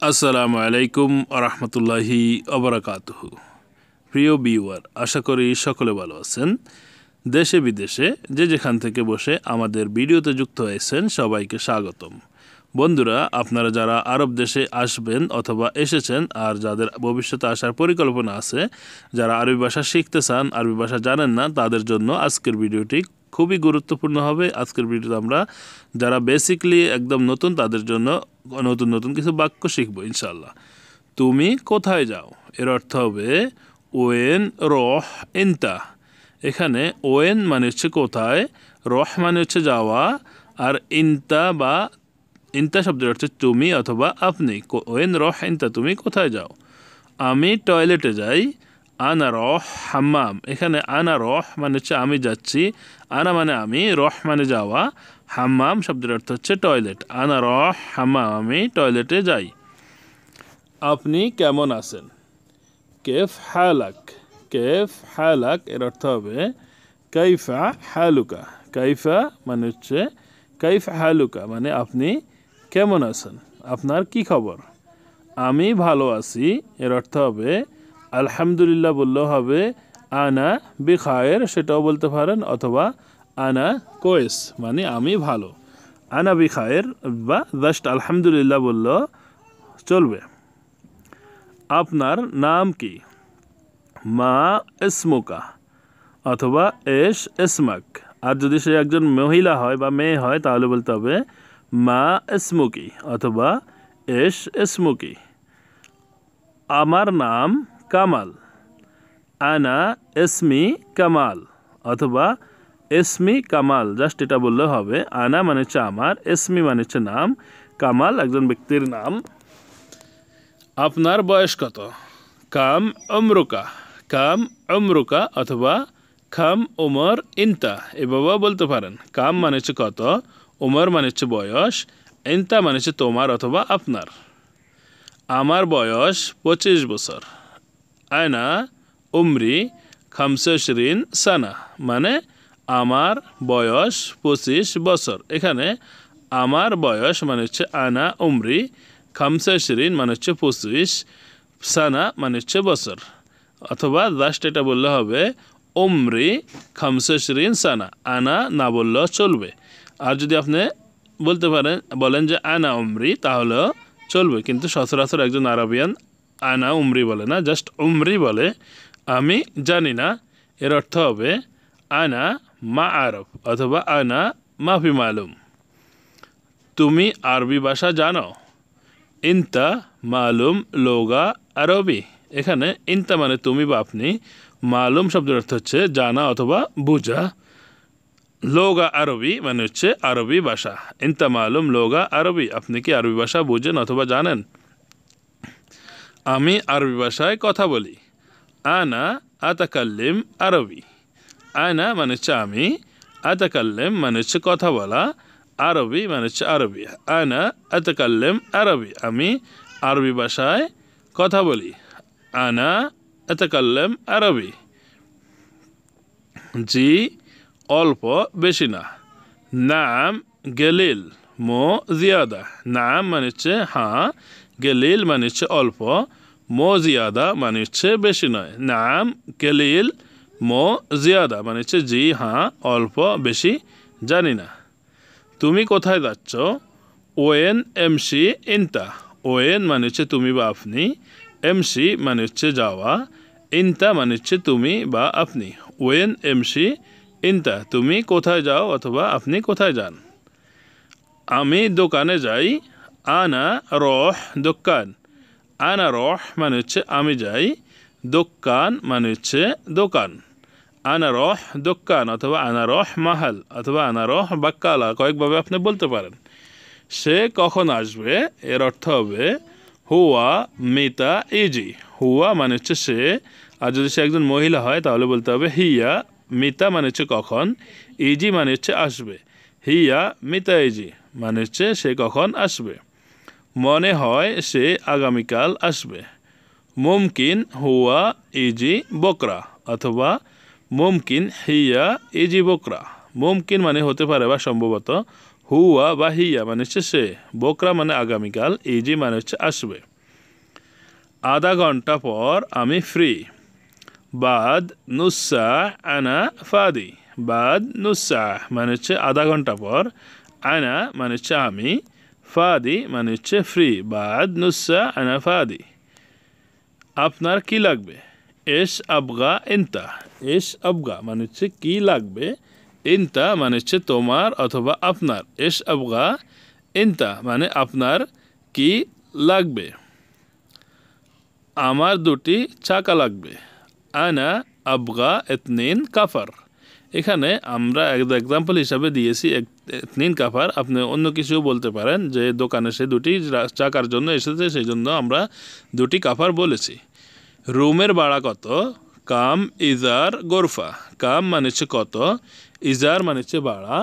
আসসালামু আলাইকুম আরহামতুল্লাহি আবরাকাতুহু। প্রিয় ভিউয়ার, আশা করি সকলে ভালো আছেন। দেশে বিদেশে যে যেখান থেকে বসে আমাদের ভিডিওতে যুক্ত হয়েছেন সবাইকে স্বাগতম। বন্ধুরা, আপনারা যারা আরব দেশে আসবেন অথবা এসেছেন আর যাদের ভবিষ্যতে আসার পরিকল্পনা আছে, যারা আরবি ভাষা শিখতে চান, আরবি ভাষা জানেন না, তাদের জন্য আজকের ভিডিওটি খুবই গুরুত্বপূর্ণ হবে। আজকের ভিডিওতে আমরা যারা বেসিকলি একদম নতুন তাদের জন্য নতুন নতুন কিছু বাক্য শিখবো ইনশাল্লাহ। তুমি কোথায় যাও এর অর্থ হবে ওয়েন রহ ইনতা। এখানে ওয়েন মানে হচ্ছে কোথায়, রহ মানে হচ্ছে যাওয়া, আর ইনতা বা ইনতা শব্দের অর্থ তুমি অথবা আপনি। ওয়েন রহ ইনতা, তুমি কোথায় যাও। আমি টয়লেটে যাই। আনা রহ হাম্মাম। এখানে আনা রহ মানে হচ্ছে আমি যাচ্ছি, আনা মানে আমি, রহ মানে যাওয়া, হাম্মাম শব্দের অর্থ হচ্ছে টয়লেট। আনা রহ হাম্মাম, আমি টয়লেটে যাই। আপনি কেমন আছেন। কেফ হালাক। কেফ হালাক এর অর্থ হবে কাইফা হালুকা। কাইফা মানে হচ্ছে কাইফা হালুকা মানে আপনি কেমন আছেন, আপনার কি খবর। আমি ভালো আছি এর অর্থ হবে আলহামদুলিল্লাহ বললেও হবে, আনা বিখায়ের সেটাও বলতে পারেন, অথবা আনা কোয়েস মানে আমি ভালো। আনা বিখায়ের বা জাস্ট আলহামদুলিল্লাহ বললেও চলবে। আপনার নাম কি। মা ইসমুকা অথবা এশ ইসমাক। আর যদি সে একজন মহিলা হয় বা মেয়ে হয় তাহলে বলতে হবে মা ইসমুকি অথবা এশ ইসমুকি। আমার নাম কামাল। আনা ইসমি কামাল অথবা ইসমি কামাল, জাস্ট এটা বললে হবে। আনা মানে হচ্ছে আমার, ইসমি মানে হচ্ছে নাম, কামাল একজন ব্যক্তির নাম। আপনার বয়স কত। কাম উমরুকা। কাম উমরুকা অথবা খাম উমর ইনতা, এভাবেও বলতে পারেন। কাম মানে হচ্ছে কত, উমর মানে হচ্ছে বয়স, ইনতা মানে হচ্ছে তোমার অথবা আপনার। আমার বয়স 25 বছর। আয়না উমরি খামসেশরিন সানা মানে আমার বয়স 25 বছর। এখানে আমার বয়স মানে হচ্ছে আনা উমরি, খামসেশরিন মানে হচ্ছে 25, সানা মানে হচ্ছে বছর। অথবা জাস্ট এটা বললে হবে উমরি খামসেশরিন সানা, আনা না বললেও চলবে। আর যদি আপনি বলেন যে আনা উমরি তাহলেও চলবে, কিন্তু সচরাচর একজন আরবিয়ান আনা উমরি বলে না, জাস্ট উমরি বলে। আমি জানি না এর অর্থ হবে আনা মা আরব অথবা আনা মাফি মালুম। তুমি আরবি ভাষা জানো। ইনতা মালুম লোগা আরবি। এখানে ইনতা মানে তুমি বা আপনি, মালুম শব্দের অর্থ হচ্ছে জানা অথবা বুঝা, লোগা আরবি মানে হচ্ছে আরবি ভাষা। ইনতা মালুম লোগা আরবি, আপনি কি আরবি ভাষা বুঝেন অথবা জানেন। আমি আরবি ভাষায় কথা বলি। আনা আতাকাল্লিম আরবি। আনা মানে হচ্ছে আমি, আতাকাল্লিম মানে হচ্ছে কথা বলা, আরবি মানে হচ্ছে আরবি। আনা আতাকাল্লিম আরবি, আমি আরবি ভাষায় কথা বলি। আনা আতাকাল্লিম আরবি। জি অল্প বেশি না। নাম গেলিল মো জিয়াদা। নাম মানে হচ্ছে হ্যাঁ, গেলিল মানে হচ্ছে অল্প, মো জিয়াদা মানে হচ্ছে বেশি নয়। নাম গেলিল মো জিয়াদা মানে হচ্ছে জি হ্যাঁ, অল্প বেশি জানি না। তুমি কোথায় যাচ্ছ। ওয়েন এমসি ইনতা। ওয়েন মানে হচ্ছে তুমি বা আপনি, এমসি মানে হচ্ছে যাওয়া, ইনতা মানে হচ্ছে তুমি বা আপনি। ওয়েন এমসি ইনতা, তুমি কোথায় যাও অথবা আপনি কোথায় যান। আমি দোকানে যাই। আনা রহ দোকান। আনা রহ মানে হচ্ছে আমি যাই, দোকান মানে হচ্ছে দোকান। আনা রহ দোকান অথবা আনা রহ মাহাল অথবা আনা রহ বাক্কালা, কয়েকভাবে আপনি বলতে পারেন। সে কখন আসবে এর অর্থ হবে হুয়া মিতা ইজি। হুয়া মানে হচ্ছে সে, আর যদি সে একজন মহিলা হয় তাহলে বলতে হবে হিয়া। মিতা মানে হচ্ছে কখন, ইজি মানে হচ্ছে আসবে। হিয়া মিতা ইজি মানে হচ্ছে সে কখন আসবে। মনে হয় সে আগামীকাল আসবে। মুমকিন হুয়া ইজি বকরা অথবা মুমকিন হিয়া ইজি বকরা। মুমকিন মানে হতে পারে বা সম্ভবত, হুয়া বা হিয়া মানে হচ্ছে সে, বোকরা মানে আগামীকাল, ইজি মানে হচ্ছে আসবে। আধা ঘন্টা পর আমি ফ্রি, বাদ নুসা আনা ফাদি, বাদ নুসা মানে হচ্ছে আধা ঘন্টা পর, আনা মানে হচ্ছে আমি, ফাদি মানে হচ্ছে ফ্রি, বাদ নুসা আনা ফাদি। আপনার কি লাগবে? এস আবগা ইনতা, এস আবগা মানে হচ্ছে কি লাগবে, ইনতা মানে হচ্ছে তোমার অথবা আপনার, এস আবগা ইনতা মানে আপনার কি লাগবে। আমার দুটি চাকা লাগবে, আনা আবগা এতনিন কাফার। এখানে আমরা এক্সাম্পল হিসাবে দিয়েছি এতনিন কাফার, আপনি অন্য কিছু বলতে পারেন যে দোকানে সে দুটি চাকার জন্য এসেছে, সেই জন্য আমরা দুটি কাফার বলেছি। রুমের ভাড়া কত? কাম ইজার গোরফা, কাম মানে হচ্ছে কত, ইজার মানে হচ্ছে ভাড়া,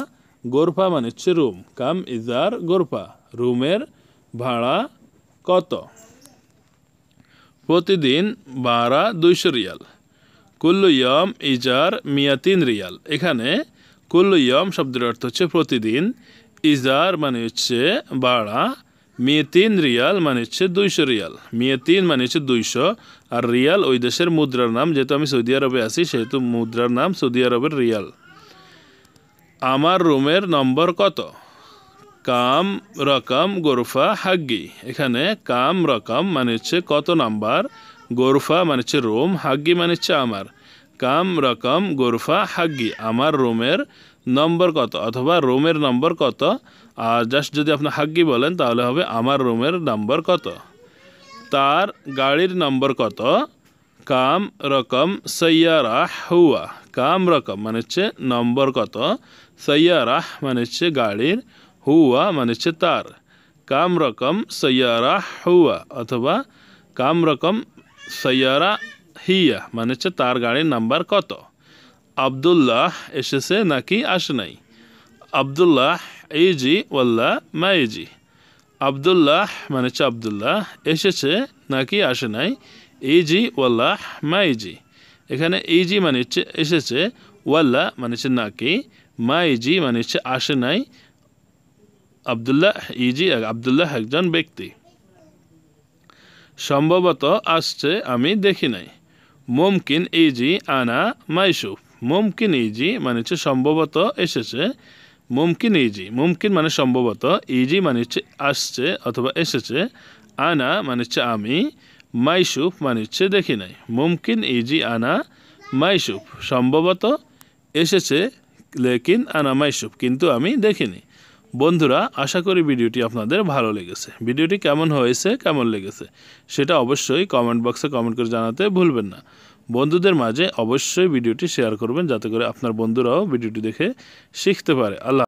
গোরফা মানে হচ্ছে রুম, কাম ইজার গোরফা, রুমের ভাড়া কত? প্রতিদিন ভাড়া 200 রিয়াল, কুল্লু ইয়ম ইজার 103 রিয়াল। এখানে কুল্লু ইয়ম শব্দের অর্থ হচ্ছে প্রতিদিন, ইজার মানে হচ্ছে ভাড়া, 103 রিয়াল মানে হচ্ছে 200 রিয়াল, 103 মানে হচ্ছে 200, আর রিয়াল ওই দেশের মুদ্রার নাম, যেহেতু আমি সৌদি আরবে আছি সেহেতু মুদ্রার নাম সৌদি আরবের রিয়াল। আমার রুমের নম্বর কত? কাম রকম গোরফা হাগ্গি, এখানে কাম রকম মানে হচ্ছে কত নাম্বার, গোরফা মানে হচ্ছে রুম, হাগ্গি মানে হচ্ছে আমার, কাম রকম গোরফা হাগ্গি, আমার রুমের নম্বর কত অথবা রুমের নম্বর কত। আর জাস্ট যদি আপনি হাগ্গি বলেন তাহলে হবে আমার রুমের নম্বর কত। তার গাড়ির নম্বর কত? কাম রকম সৈয়ারাহ হুয়া, কাম রকম মানে হচ্ছে নম্বর কত, সৈয়ারাহ মানে হচ্ছে গাড়ির, হুয়া মানে হচ্ছে তার, কাম রকম সৈয়ারাহ হুয়া অথবা কাম রকম সৈয়ারা হিয়া মানে হচ্ছে তার গাড়ির নাম্বার কত। আবদুল্লাহ এসেছে নাকি আসে নাই? আবদুল্লাহ ইজি ওয়াল্লা মাইজি, আবদুল্লাহ মানে হচ্ছে আবদুল্লাহ, এসেছে নাকি আসে নাই, ইজি ওয়াল্লা মাইজি। এখানে ইজি মানে হচ্ছে এসেছে, ওয়াল্লা মানে হচ্ছে নাকি, মাইজি মানে হচ্ছে আসে নাই। আবদুল্লাহ ইজি, আবদুল্লাহ একজন ব্যক্তি। সম্ভবত আসছে আমি দেখি নাই, মুমকিন ইজি আনা মাইশুফ, মুমকিন ইজি মানে হচ্ছে সম্ভবত এসেছে, মুমকিন ইজি, মুমকিন মানে সম্ভবত, ইজি মানে হচ্ছে আসছে অথবা এসেছে, আনা মানে হচ্ছে আমি, মাইশুফ মানে হচ্ছে দেখি নাই। মুমকিন ইজি আনা মাইশুফ, সম্ভবত এসেছে, লেকিন আনা মাইশুফ কিন্তু আমি দেখিনি। বন্ধুরা, আশা করি ভিডিওটি আপনাদের ভালো লেগেছে। ভিডিওটি কেমন হয়েছে, কেমন লেগেছে সেটা অবশ্যই কমেন্ট বক্সে কমেন্ট করে জানাতে ভুলবেন না। বন্ধুদের মাঝে অবশ্যই ভিডিওটি শেয়ার করবেন যাতে করে আপনার বন্ধুরাও ভিডিওটি দেখে শিখতে পারে। আল্লাহ।